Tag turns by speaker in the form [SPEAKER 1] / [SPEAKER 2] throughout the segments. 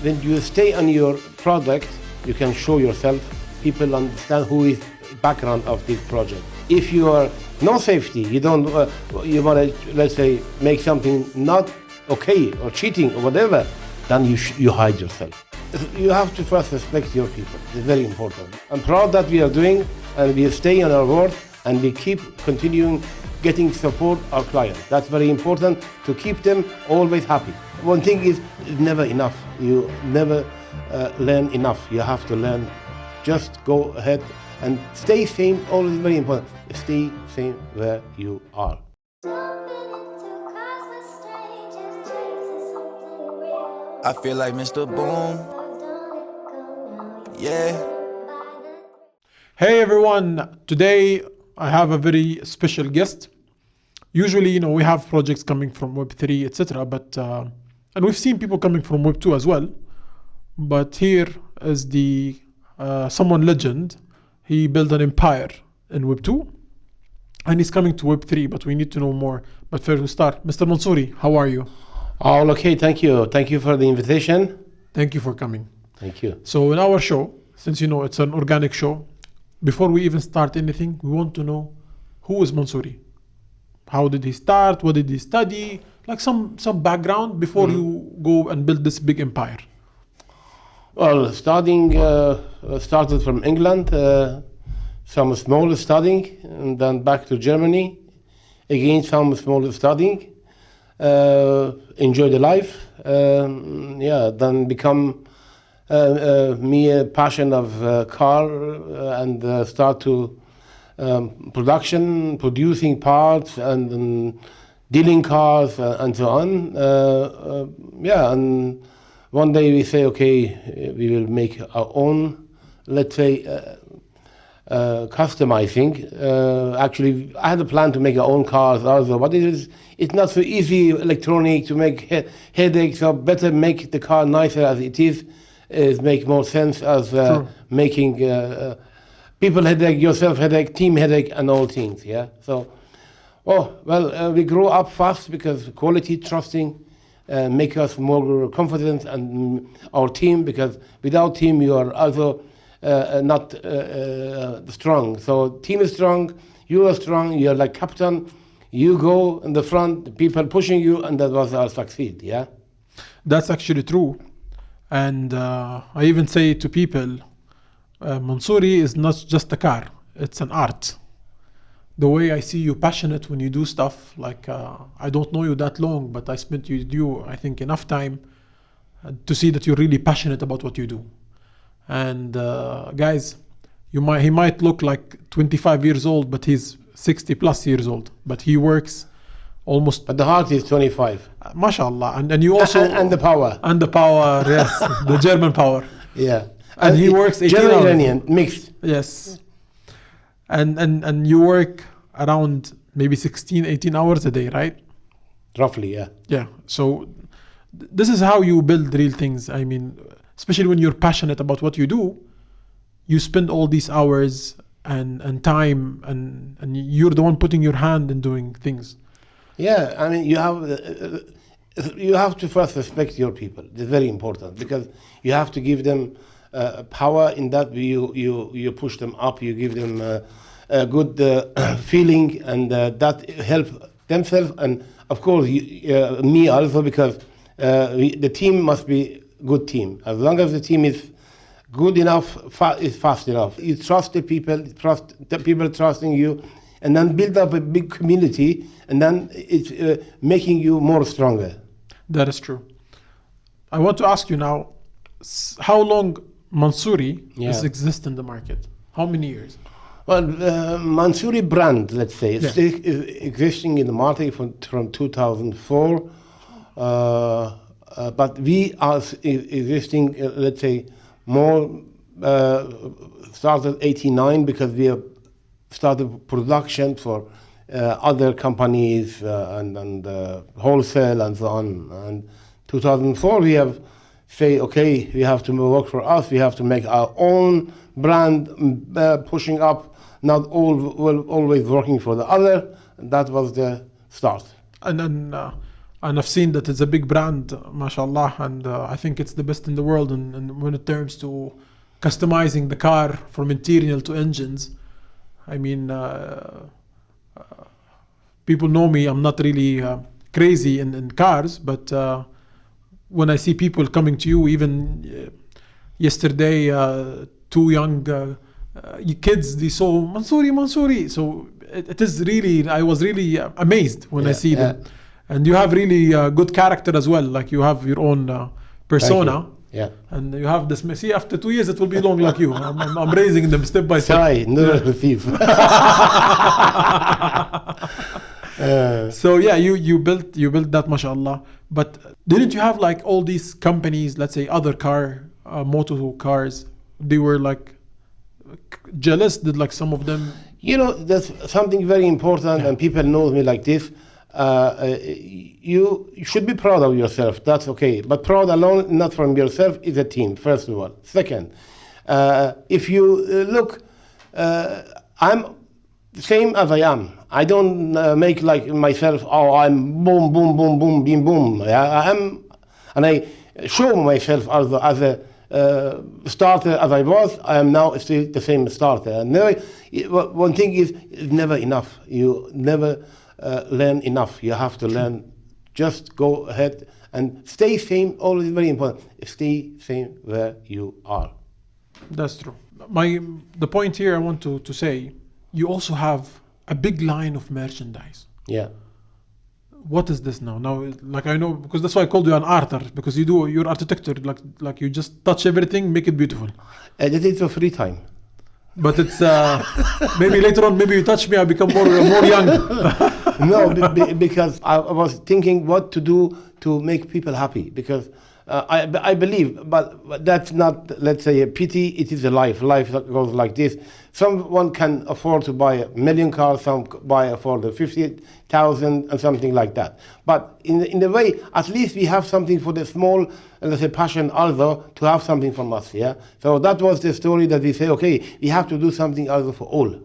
[SPEAKER 1] when you stay on your product, you can show yourself, people understand who is background of this project. If you are no safety, you don't, you want to, let's say, make something not okay or cheating or whatever, then you hide yourself. You have to first respect your people. It's very important. I'm proud that we are doing, and we stay on our word, and we keep continuing getting support our clients. That's very important to keep them always happy. One thing is never enough. You never learn enough. You have to learn. Just go ahead and stay same. Always very important. Stay same where you are.
[SPEAKER 2] I feel like Mr. Boom. Yeah.
[SPEAKER 3] Hey everyone, today I have a very special guest. Usually, we have projects coming from Web3, etc. But and we've seen people coming from Web2 as well. But here is the someone legend. He built an empire in Web2, and he's coming to Web3. But we need to know more. But first we start. Mr. Mansory, how are you?
[SPEAKER 1] All okay, thank you. Thank you for the invitation.
[SPEAKER 3] Thank you for coming.
[SPEAKER 1] Thank you.
[SPEAKER 3] So in our show, since it's an organic show, before we even start anything, we want to know who is Mansory. How did he start? What did he study? Like some background before you go and build this big empire.
[SPEAKER 1] Well, started from England, some small studying, and then back to Germany. Again, some small studying. Enjoy the life. Then become me a passion of car and start to producing parts and dealing cars and so on. And one day we say, okay, we will make our own, let's say, customizing. Actually, I had a plan to make our own cars also, but it's not so easy electronic to make headaches, so better make the car nicer as it is make more sense as making people headache, yourself headache, team headache, and all things, yeah? So, we grow up fast because quality, trusting, make us more confident, and our team, because without team you are also not strong. So team is strong, you are strong, you are like captain, you go in the front, the people pushing you, and that was our succeed, yeah?
[SPEAKER 3] That's actually true. And I even say to people, Mansory is not just a car, it's an art. The way I see you passionate when you do stuff, like I don't know you that long, but I spent with you, I think, enough time to see that you're really passionate about what you do. And guys, he might look like 25 years old, but he's 60 plus years old. But he works almost...
[SPEAKER 1] But the heart is 25.
[SPEAKER 3] MashaAllah. And you also...
[SPEAKER 1] And the power.
[SPEAKER 3] And the power, yes. The German power.
[SPEAKER 1] Yeah.
[SPEAKER 3] And he works 18 hours.
[SPEAKER 1] German-Iranian, mixed.
[SPEAKER 3] Yes. And you work around maybe 16, 18 hours a day, right?
[SPEAKER 1] Roughly, yeah.
[SPEAKER 3] Yeah. So this is how you build real things. I mean, especially when you're passionate about what you do, you spend all these hours and time, and you're the one putting your hand in doing things.
[SPEAKER 1] Yeah, I mean, you have to first respect your people. It's very important, because you have to give them power in that you push them up, you give them a good feeling, and that help themselves, and of course me also, because the team must be good team. As long as the team is good enough, is fast enough. You trust the people trusting you, and then build up a big community, and then it's making you more stronger.
[SPEAKER 3] That is true. I want to ask you now, how long Mansory is exist in the market? How many years?
[SPEAKER 1] Well, Mansory brand, let's say, is existing in the market from 2004. But we are existing, let's say, more started 89, because we have started production for other companies and wholesale and so on. And 2004 we have say, okay, we have to work for us. We have to make our own brand, pushing up, not always working for the other. That was the start.
[SPEAKER 3] And then And I've seen that it's a big brand, mashallah, and I think it's the best in the world. And when it comes to customizing the car from interior to engines, I mean, people know me, I'm not really crazy in cars, but when I see people coming to you, even yesterday, two young kids, they saw Mansuri. So it is really, I was really amazed when I see them. And you have really good character as well, like you have your own persona.
[SPEAKER 1] Yeah.
[SPEAKER 3] And you have this, see, after 2 years, it will be long like you. I'm raising them step by step.
[SPEAKER 1] Sorry, no thief.
[SPEAKER 3] So yeah, you built that, mashallah. But didn't you have like all these companies, let's say other motor cars, they were like jealous? Did like some of them?
[SPEAKER 1] You know, that's something very important, and people know me like this. You should be proud of yourself, that's okay. But proud alone, not from yourself, is a team, first of all. Second, if you look, I'm same as I am. I don't make like myself, oh, I'm boom, boom, boom, boom, beam, boom. Yeah, I am, and I show myself as a starter as I was. I am now still the same starter. And never, one thing is, it's never enough. You never learn enough. You have to learn. Just go ahead and stay same. Always very important. Stay same where you are.
[SPEAKER 3] That's true. The point here I want to say, you also have a big line of merchandise.
[SPEAKER 1] Yeah.
[SPEAKER 3] What is this now? Now, like I know, because that's why I called you an artist, because you do your architecture, like you just touch everything, make it beautiful.
[SPEAKER 1] That is for free time.
[SPEAKER 3] But it's maybe later on, maybe you touch me, I become more young.
[SPEAKER 1] No, because I was thinking what to do to make people happy. Because I believe, but that's not, let's say, a pity. It is a life. Life goes like this. Someone can afford to buy 1 million cars, some afford 50,000 and something like that. But in the way, at least we have something for the small, let's say, passion also to have something from us. Yeah. So that was the story that we say, okay, we have to do something also for all.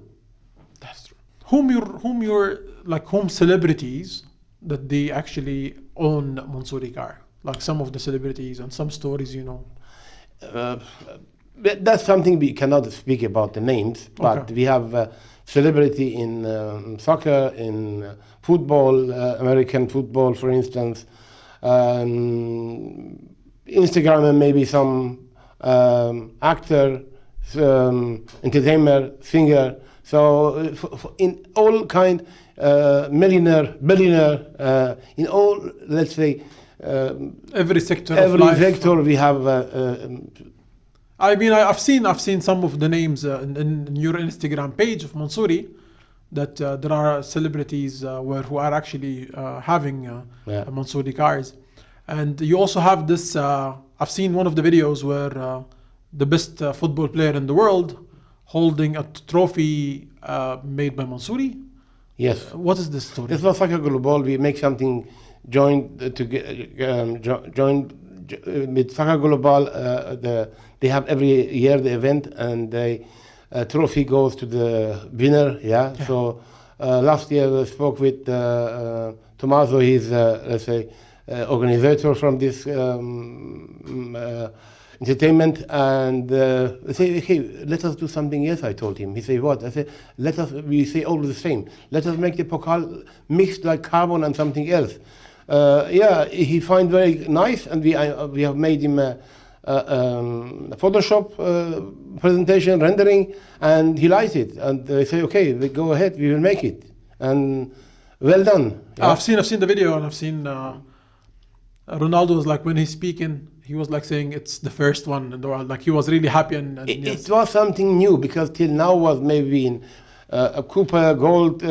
[SPEAKER 3] That's true. Whom celebrities that they actually own Mansory car? Like some of the celebrities and some stories, you know.
[SPEAKER 1] That's something we cannot speak about the names, but okay. We have celebrity in soccer, in football, American football, for instance, Instagram, and maybe some actor, entertainer, singer. So in all kind, millionaire, billionaire, in all, let's say,
[SPEAKER 3] every sector
[SPEAKER 1] of life. Every sector we have.
[SPEAKER 3] I mean, I've seen some of the names in your Instagram page of Mansory, that there are celebrities who are actually having Mansory cars, and you also have this. I've seen one of the videos where the best football player in the world holding a trophy made by Mansory.
[SPEAKER 1] Yes.
[SPEAKER 3] What is this story?
[SPEAKER 1] This was Soccer Global. We make something joined with Soccer Global. They have every year the event, and the trophy goes to the winner. Yeah. So last year we spoke with Tommaso. He's let's say organizer from this entertainment, and I say, hey, let us do something else. I told him. He said, what? I said, we say all the same. Let us make the pokal mixed like carbon and something else. Yeah, he find very nice, and we have made him a Photoshop presentation rendering, and he liked it. And they say, okay, we go ahead, we will make it, and well done.
[SPEAKER 3] Yeah. I've seen the video, and I've seen Ronaldo was like, when he's speaking, he was like saying it's the first one in the world. Like he was really happy, and
[SPEAKER 1] it was something new, because till now was maybe in a copper, gold,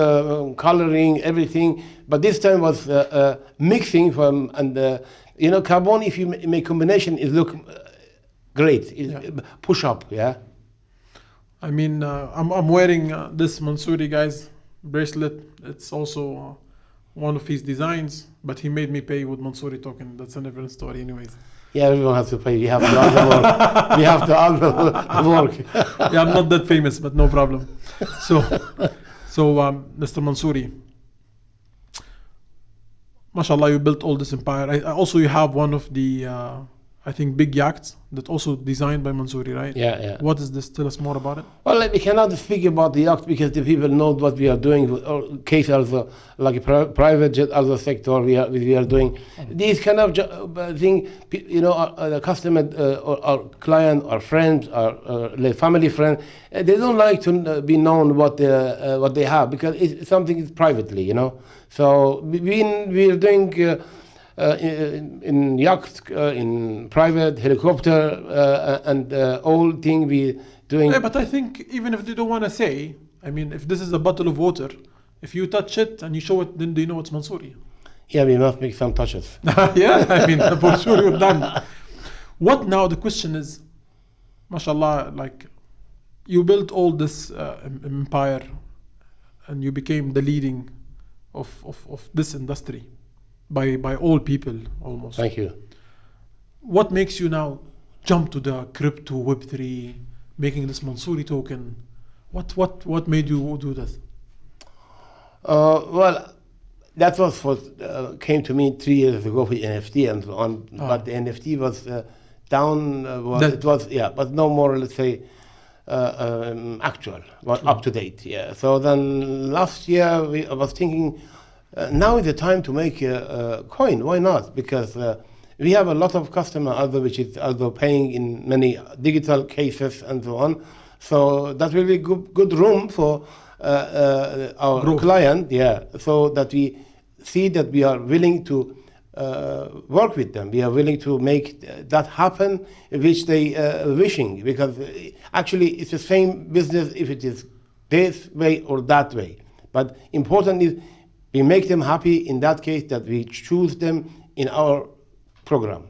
[SPEAKER 1] coloring, everything. But this time was mixing from, and carbon, if you make combination, it look great. Push up, yeah.
[SPEAKER 3] I mean, I'm wearing this Mansory guy's bracelet. It's also one of his designs, but he made me pay with Mansory token. That's a different story anyways.
[SPEAKER 1] Yeah, everyone has to pay. We have to add the work. We have to add the work.
[SPEAKER 3] Yeah, I'm not that famous, but no problem. So Mr. Mansory, mashallah, you built all this empire. Also, you have one of the, I think, big yachts that also designed by Mansuri, right?
[SPEAKER 1] Yeah.
[SPEAKER 3] What is this? Tell us more about it.
[SPEAKER 1] Well, we cannot speak about the yacht because the people know what we are doing. Case also like a private jet, other sector we are doing. These kind of thing, the customer or our client, our friends, our family friend, they don't like to be known what they have because it's something is privately, So we are doing. In yachts, in private helicopter, and all thing we doing.
[SPEAKER 3] Yeah, but I think even if they don't want to say, I mean, if this is a bottle of water, if you touch it and you show it, then they know it's Mansuri.
[SPEAKER 1] Yeah, we must make some touches.
[SPEAKER 3] Yeah, I mean, for sure you're done. What now? The question is, mashallah, like you built all this empire, and you became the leading of this industry. By all people almost.
[SPEAKER 1] Thank you.
[SPEAKER 3] What makes you now jump to the crypto Web3, making this Mansuri token? What made you do this?
[SPEAKER 1] Well, that was what came to me 3 years ago with NFT and so on. But the NFT was down. But no more, let's say, actual, up to date. Yeah. So then last year I was thinking. Now is the time to make a coin. Why not? Because we have a lot of customer which is paying in many digital cases and so on. So that will be good room for our
[SPEAKER 3] growth.
[SPEAKER 1] Client. Yeah. So that we see that we are willing to work with them. We are willing to make that happen, which they wishing. Because actually it's the same business if it is this way or that way. But important is. We make them happy in that case that we choose them in our program.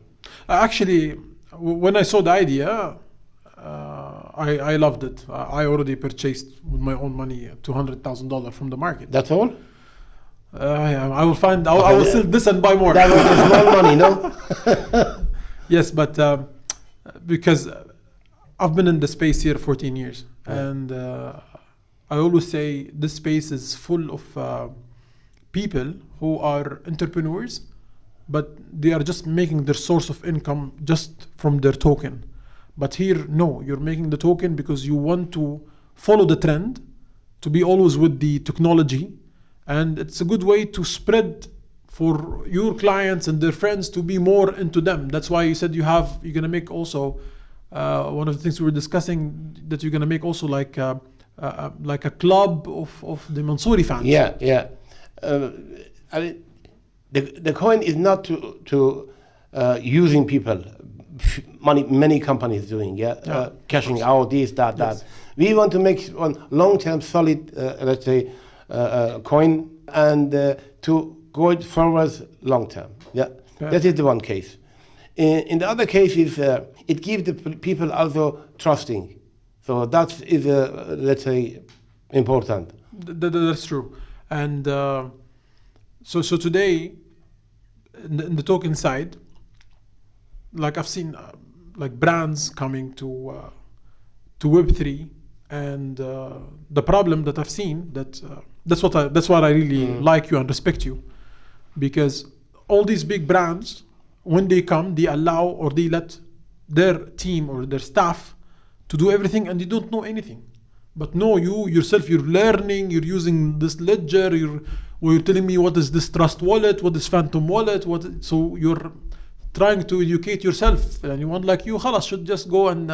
[SPEAKER 3] Actually, when I saw the idea, I loved it. I already purchased with my own money $200,000 from the market.
[SPEAKER 1] That's all?
[SPEAKER 3] I will sell this and buy more.
[SPEAKER 1] That was small money, no?
[SPEAKER 3] Yes, but because I've been in the space here 14 years. And I always say this space is full of people who are entrepreneurs, but they are just making their source of income just from their token. But here, no, you're making the token because you want to follow the trend, to be always with the technology, and it's a good way to spread for your clients and their friends to be more into them. That's why you said you're gonna make also one of the things we were discussing, that you're gonna make also like a club of the Mansuri fans.
[SPEAKER 1] Yeah. I mean, the coin is not to using people. Money, many companies doing, cashing out this, that. We want to make one long-term, solid, let's say, coin, and to go it forward long-term. That is the one case. In the other case is it gives the people also trusting. So that is, let's say, important.
[SPEAKER 3] That's true. And so today, in the token side, like I've seen like brands coming to Web3, and the problem that I've seen, that's what I really like you and respect you, because all these big brands, when they come, they allow or they let their team or their staff to do everything, and they don't know anything. But no, you yourself, you're learning, you're using this ledger, you're telling me what is this trust wallet, what is phantom wallet, so you're trying to educate yourself, and you want like you khalas should just go and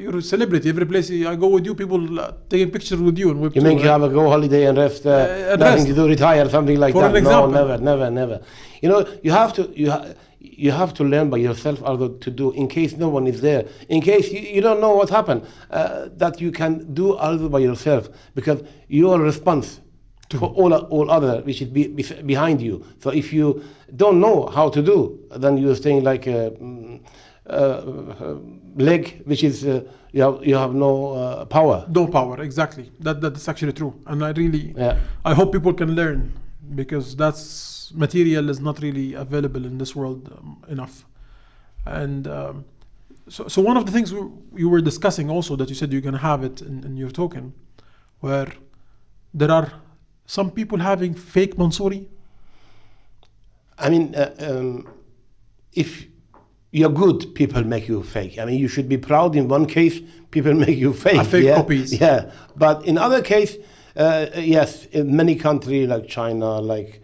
[SPEAKER 3] you're a celebrity. Every place I go with you, people taking pictures with you. And
[SPEAKER 1] you mean you have a go holiday and rest, nothing to do, retire, something like that? No, never. You know, you have to learn by yourself to do, in case no one is there, in case you don't know what happened, that you can do also by yourself, because you are responsible for all other which is behind you. So if you don't know how to do, then you're staying like a leg which is you have no power.
[SPEAKER 3] No power, exactly. That's actually true, and I hope people can learn, because that's material is not really available in this world enough. And so one of the things you were discussing also, that you said you're gonna have it in your token, where there are some people having fake Mansuri.
[SPEAKER 1] I mean, if you're good, people make you fake. I mean, you should be proud. In one case, people make you fake.
[SPEAKER 3] Fake copies.
[SPEAKER 1] Yeah, but in other case, yes, in many countries like China, like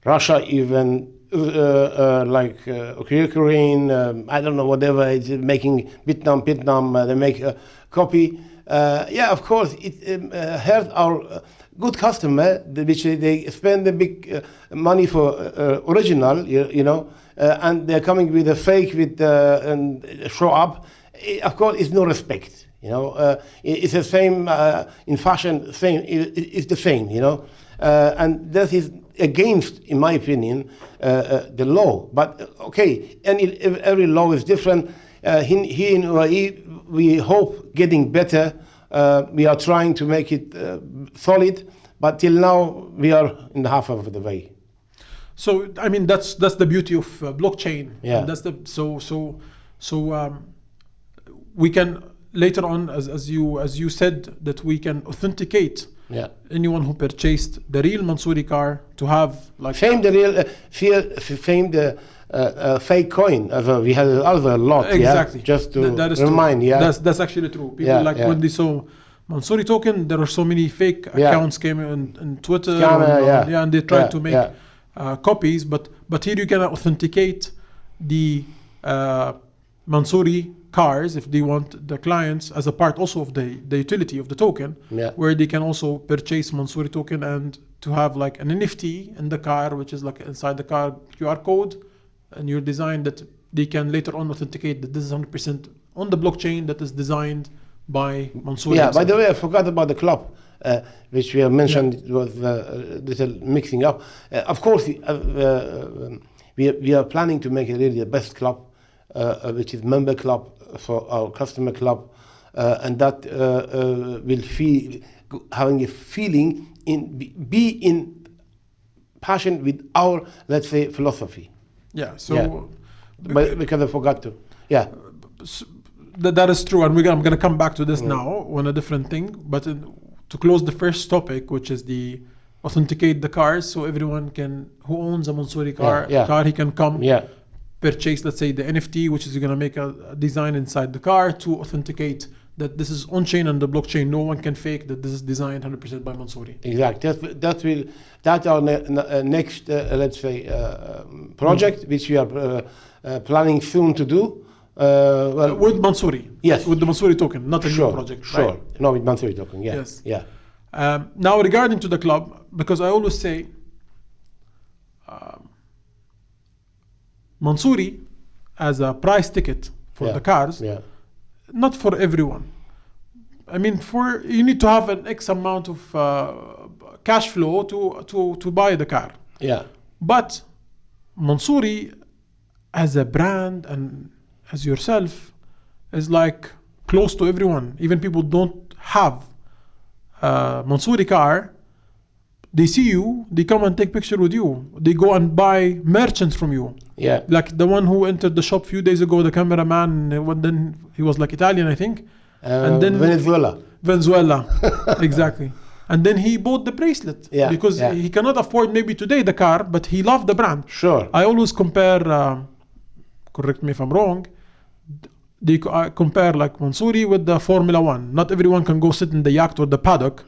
[SPEAKER 1] Russia, even like Ukraine, I don't know, whatever, it's making Vietnam, they make a copy. Yeah, of course, it hurt our good customer, which they spend the big money for original, you know, and they're coming with a fake with and show up. Of course, it's no respect, you know. It's the same in fashion. It's the same, you know, and that is against, in my opinion, the law. But okay, every law is different. Here in UAE, we hope getting better. We are trying to make it solid, but till now we are in the half of the way.
[SPEAKER 3] So I mean that's the beauty of blockchain.
[SPEAKER 1] Yeah.
[SPEAKER 3] And that's the so we can later on, as you said, that we can authenticate anyone who purchased the real Mansory car to have like
[SPEAKER 1] same the real same the fake coin. We had other lot.
[SPEAKER 3] Exactly.
[SPEAKER 1] Yeah? Just to
[SPEAKER 3] that is
[SPEAKER 1] remind.
[SPEAKER 3] True.
[SPEAKER 1] Yeah.
[SPEAKER 3] That's actually true. People when they saw Mansory token, there are so many fake accounts came in Twitter. And they tried to make copies. But here you can authenticate the Mansory cars if they want the clients as a part also of the utility of the token, where they can also purchase Mansory token and to have like an NFT in the car, which is like inside the car QR code and your design that they can later on authenticate that this is 100% on the blockchain that is designed by Mansory.
[SPEAKER 1] Yeah, by the way, I forgot about the club, which we have mentioned. It was a little mixing up. Of course, we are planning to make it really the best club, which is member club for our customer club, and that will feel having a feeling be in passion with our, let's say, philosophy.
[SPEAKER 3] Yeah. So,
[SPEAKER 1] because I forgot to. Yeah.
[SPEAKER 3] So that is true, and I'm gonna come back to this now on a different thing. But to close the first topic, which is the authenticate the cars, so everyone who owns a Mansory car, he can come. Purchase, let's say, the NFT, which is going to make a design inside the car to authenticate that this is on-chain and the blockchain. No one can fake that this is designed 100% by Mansory.
[SPEAKER 1] Exactly. That's our next, let's say, project, which we are planning soon to do.
[SPEAKER 3] With Mansory.
[SPEAKER 1] Yes.
[SPEAKER 3] With the Mansory token, not a new project.
[SPEAKER 1] Sure.
[SPEAKER 3] Right?
[SPEAKER 1] No, with Mansory token. Yeah.
[SPEAKER 3] Yes.
[SPEAKER 1] Yeah.
[SPEAKER 3] Now, regarding to the club, because I always say, Mansory as a price ticket for the cars, not for everyone. I mean, you need to have an X amount of cash flow to buy the car.
[SPEAKER 1] Yeah.
[SPEAKER 3] But Mansory as a brand and as yourself is like close to everyone. Even people don't have a Mansory car. They see you, they come and take picture with you. They go and buy merchants from you.
[SPEAKER 1] Yeah.
[SPEAKER 3] Like the one who entered the shop a few days ago, the cameraman, then he was like Italian, I think. And then
[SPEAKER 1] Venezuela.
[SPEAKER 3] Exactly. And then he bought the bracelet because he cannot afford maybe today the car, but he loved the brand.
[SPEAKER 1] Sure.
[SPEAKER 3] I always compare, correct me if I'm wrong, they compare like Mansory with the Formula One. Not everyone can go sit in the yacht or the paddock,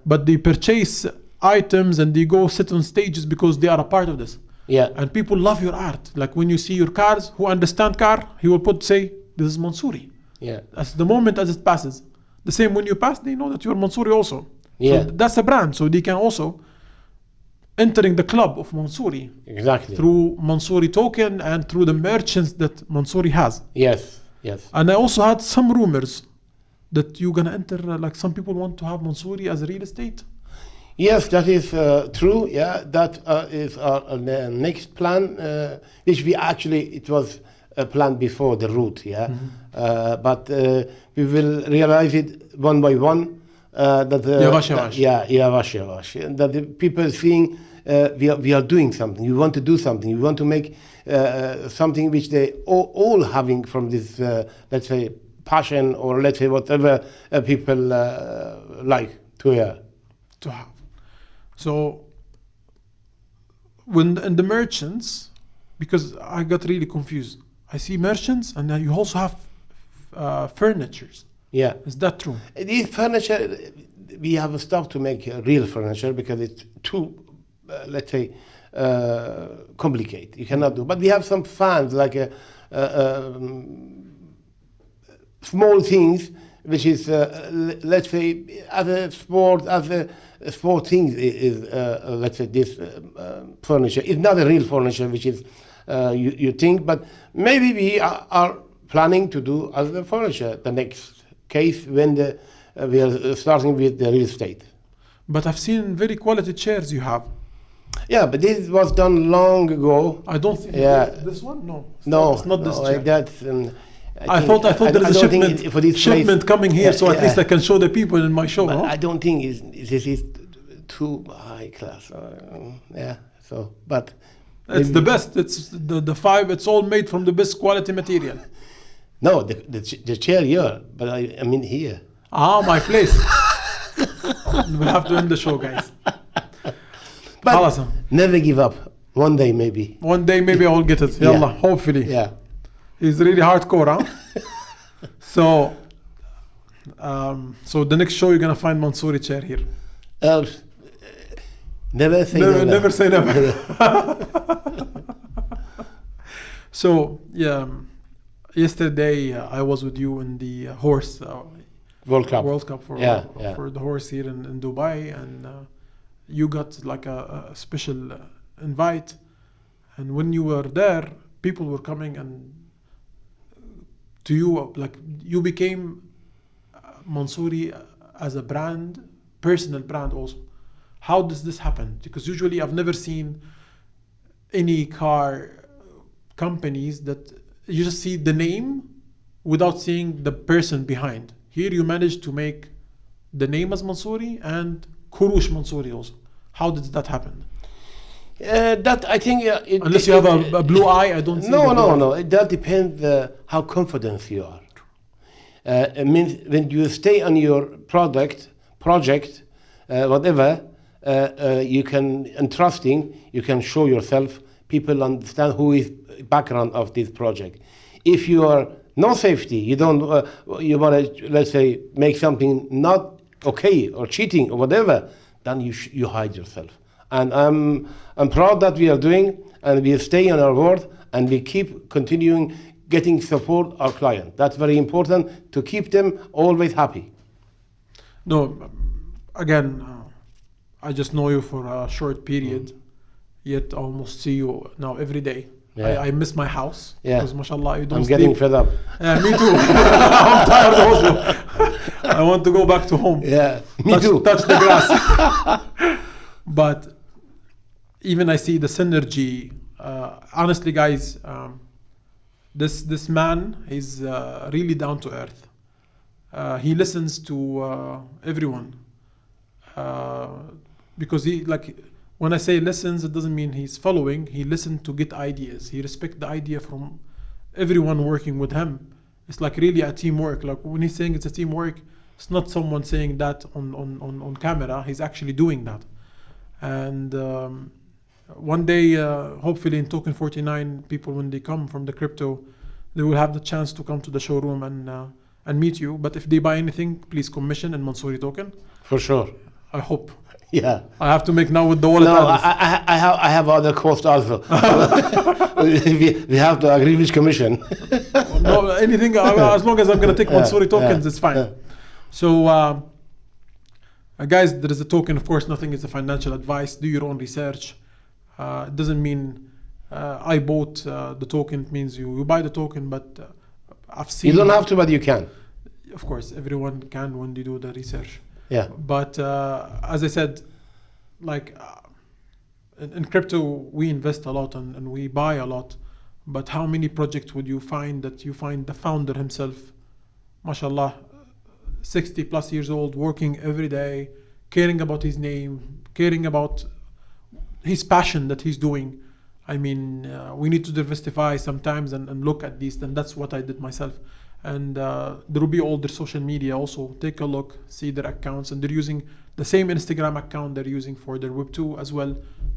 [SPEAKER 3] but they purchase items and they go sit on stages because they are a part of this.
[SPEAKER 1] Yeah.
[SPEAKER 3] And people love your art. Like when you see your cars, who understand car, he will say, this is Mansory.
[SPEAKER 1] Yeah.
[SPEAKER 3] As the moment as it passes. The same when you pass, they know that you're Mansory also.
[SPEAKER 1] Yeah.
[SPEAKER 3] So that's a brand. So they can also entering the club of Mansory.
[SPEAKER 1] Exactly.
[SPEAKER 3] Through Mansory token and through the merchants that Mansory has.
[SPEAKER 1] Yes.
[SPEAKER 3] And I also had some rumors that you're gonna enter, like some people want to have Mansory as a real estate.
[SPEAKER 1] Yes, that is true. Yeah, that is our next plan, which it was planned before the route. Yeah, but we will realize it one by one. That the people seeing we are doing something. We want to do something. We want to make something which they all having from this, let's say, passion, or let's say whatever people like to have.
[SPEAKER 3] So And the merchants, because I got really confused. I see merchants, and then you also have furnitures.
[SPEAKER 1] Yeah.
[SPEAKER 3] Is that true?
[SPEAKER 1] These furniture, we have stopped to make real furniture because it's too, let's say, complicated. You cannot do. But we have some fans, like small things, which is, let's say, as a sport thing is, let's say, this furniture. It's not a real furniture, which is you think, but maybe we are planning to do other furniture the next case when we are starting with the real estate.
[SPEAKER 3] But I've seen very quality chairs you have.
[SPEAKER 1] Yeah, but this was done long ago.
[SPEAKER 3] I don't think this one. No, it's not this chair.
[SPEAKER 1] That's.
[SPEAKER 3] I thought there is a shipment coming here, so at least I can show the people in my show.
[SPEAKER 1] But
[SPEAKER 3] no?
[SPEAKER 1] I don't think this is too high class. So, but
[SPEAKER 3] it's the best. It's the five. It's all made from the best quality material.
[SPEAKER 1] No, the chair here, but I mean here.
[SPEAKER 3] My place. We'll have to end the show, guys.
[SPEAKER 1] But never give up. One day maybe.
[SPEAKER 3] One day maybe I will get it. Yallah, hopefully.
[SPEAKER 1] Yeah.
[SPEAKER 3] He's really hardcore, huh? So the next show you're gonna find Mansory chair here.
[SPEAKER 1] Never say never.
[SPEAKER 3] Never say never. So yesterday I was with you in the horse
[SPEAKER 1] World Cup
[SPEAKER 3] for the horse here in Dubai, and you got like a special invite, and when you were there, people were coming and to you, like you became Mansory as a brand, personal brand also. How does this happen? Because usually I've never seen any car companies that you just see the name without seeing the person behind. Here you managed to make the name as Mansory and Kourosh Mansory also. How did that happen?
[SPEAKER 1] That I think
[SPEAKER 3] unless you have a blue eye, I don't see.
[SPEAKER 1] No. That depends how confident you are. It means when you stay on your project, whatever, you can, and trusting, you can show yourself. People understand who is background of this project. If you are no safety, you don't, you want to, let's say, make something not okay or cheating or whatever, then you hide yourself. And I'm proud that we are doing, and we stay on our word, and we keep continuing getting support our client. That's very important to keep them always happy.
[SPEAKER 3] No, again, I just know you for a short period, yet I almost see you now every day. Yeah. I miss my house because mashallah you don't sleep.
[SPEAKER 1] I'm getting fed up.
[SPEAKER 3] Me too. I'm tired also. I want to go back to home.
[SPEAKER 1] Yeah, me too.
[SPEAKER 3] Touch the grass. But even I see the synergy. Honestly, guys, this man is really down to earth. He listens to everyone because he like. When I say listens, it doesn't mean he's following. He listens to get ideas. He respects the idea from everyone working with him. It's like really a teamwork. Like when he's saying it's a teamwork, it's not someone saying that on camera. He's actually doing that. And one day, hopefully in Token 49, people, when they come from the crypto, they will have the chance to come to the showroom and meet you. But if they buy anything, please commission in Mansory token.
[SPEAKER 1] For sure.
[SPEAKER 3] I hope.
[SPEAKER 1] Yeah,
[SPEAKER 3] I have to make now with the wallet.
[SPEAKER 1] No, I have other costs also. we have to agree with commission.
[SPEAKER 3] No, anything as long as I'm gonna take Mansory tokens, it's fine. Yeah. So, guys, there is a token. Of course, nothing is a financial advice. Do your own research. It doesn't mean I bought the token. It means you buy the token, but I've seen.
[SPEAKER 1] You don't have to, but you can.
[SPEAKER 3] Of course, everyone can when they do the research.
[SPEAKER 1] Yeah.
[SPEAKER 3] But as I said, like in crypto, we invest a lot and we buy a lot. But how many projects would you find that you find the founder himself, mashallah, 60 plus years old, working every day, caring about his name, caring about his passion that he's doing. I mean, we need to diversify sometimes and look at these. And that's what I did myself. And there will be all their social media also. Take a look, see their accounts, and they're using the same Instagram account they're using for their Web2 as well.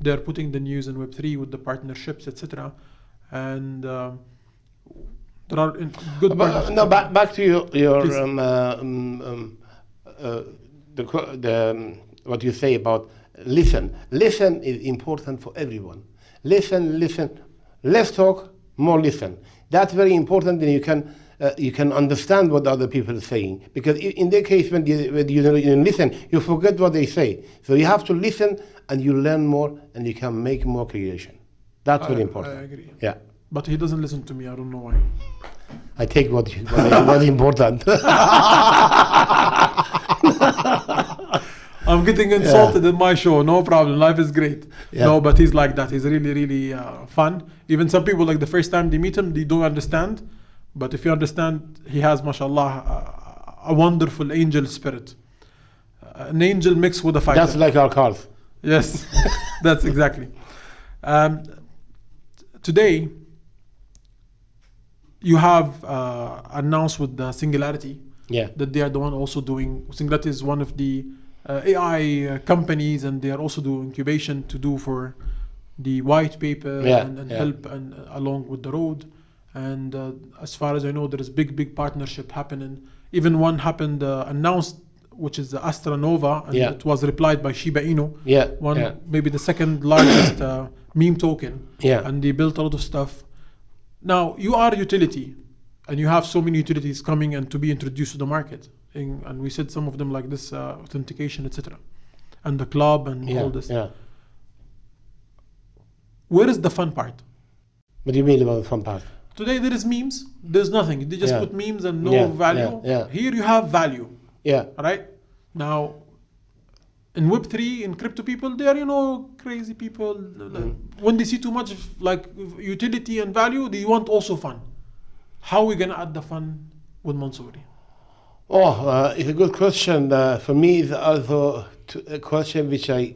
[SPEAKER 3] They're putting the news in Web3 with the partnerships, etc. And there are good partnerships.
[SPEAKER 1] No, back to your what you say about listen. Listen is important for everyone. Listen. Less talk, more listen. That's very important, and you can understand what other people are saying. Because in their case, when you listen, you forget what they say. So you have to listen, and you learn more, and you can make more creation. That's very important.
[SPEAKER 3] I agree.
[SPEAKER 1] Yeah.
[SPEAKER 3] But he doesn't listen to me. I don't know why.
[SPEAKER 1] I take what was important.
[SPEAKER 3] I'm getting insulted in my show. No problem. Life is great.
[SPEAKER 1] Yeah.
[SPEAKER 3] No, but he's like that. He's really, really fun. Even some people, like the first time they meet him, they don't understand. But if you understand, he has, mashallah, a wonderful angel spirit. An angel mixed with a fighter.
[SPEAKER 1] That's like our cars.
[SPEAKER 3] Yes, that's exactly. Today, you have announced with the Singularity that they are the one also doing. Singularity is one of the AI companies, and they are also doing incubation to do for the white paper and help and along with the road. And as far as I know, there is big partnership happening. Even one happened announced, which is the Astra Nova, and it was replied by Shiba Inu. Maybe the second largest meme token. And they built a lot of stuff. Now you are a utility, and you have so many utilities coming and to be introduced to the market. And we said some of them like this authentication, etc., and the club and all this. Where is the fun part?
[SPEAKER 1] What do you mean about the fun part?
[SPEAKER 3] Today there is memes. There's nothing. They just put memes and no value. Here you have value. Right? Now, in Web3, in crypto people, they are, crazy people. When they see too much like utility and value, they want also fun. How are we going to add the fun with Mansory?
[SPEAKER 1] It's a good question. For me, it's also a question which I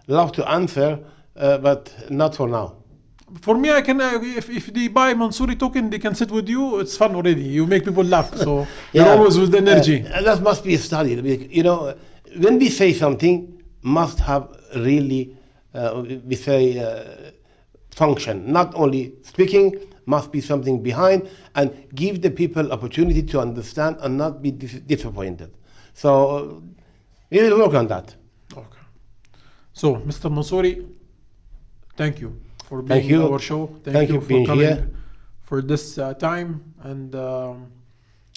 [SPEAKER 1] love to answer, but not for now.
[SPEAKER 3] For me, I can. If they buy Mansory token, they can sit with you. It's fun already. You make people laugh. So you're always with energy.
[SPEAKER 1] That must be studied. When we say something, must have really, function. Not only speaking, must be something behind, and give the people opportunity to understand and not be disappointed. So we will work on that.
[SPEAKER 3] Okay. So, Mr. Mansory, thank you for being on our show. Thank you for coming here for this time, and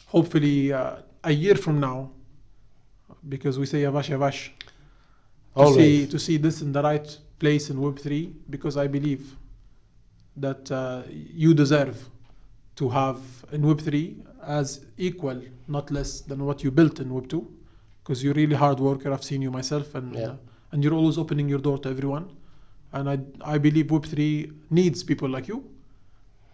[SPEAKER 3] hopefully a year from now, because we say yavash to see this in the right place in Web3, because I believe that you deserve to have in Web3 as equal, not less than what you built in Web2, because you're really hard worker. I've seen you myself, and you're always opening your door to everyone. And I believe Web3 needs people like you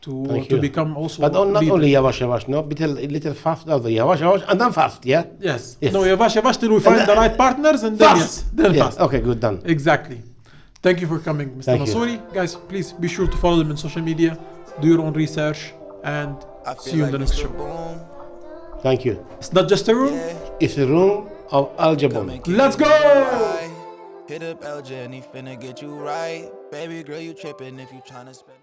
[SPEAKER 3] to become also.
[SPEAKER 1] But not only yavash, no, little fast, yavash, and then fast,
[SPEAKER 3] Yes. No, yavash till we find the right partners, and then fast.
[SPEAKER 1] Okay, good, done.
[SPEAKER 3] Exactly. Thank you for coming, Mr. Mansory. Guys, please be sure to follow them on social media, do your own research, and see you in the next show.
[SPEAKER 1] Thank you.
[SPEAKER 3] It's not just a room,
[SPEAKER 1] it's a room of Eljaboom.
[SPEAKER 3] Let's go!
[SPEAKER 2] Hit up LJ and he finna get you right. Baby girl, you trippin' if you tryna spend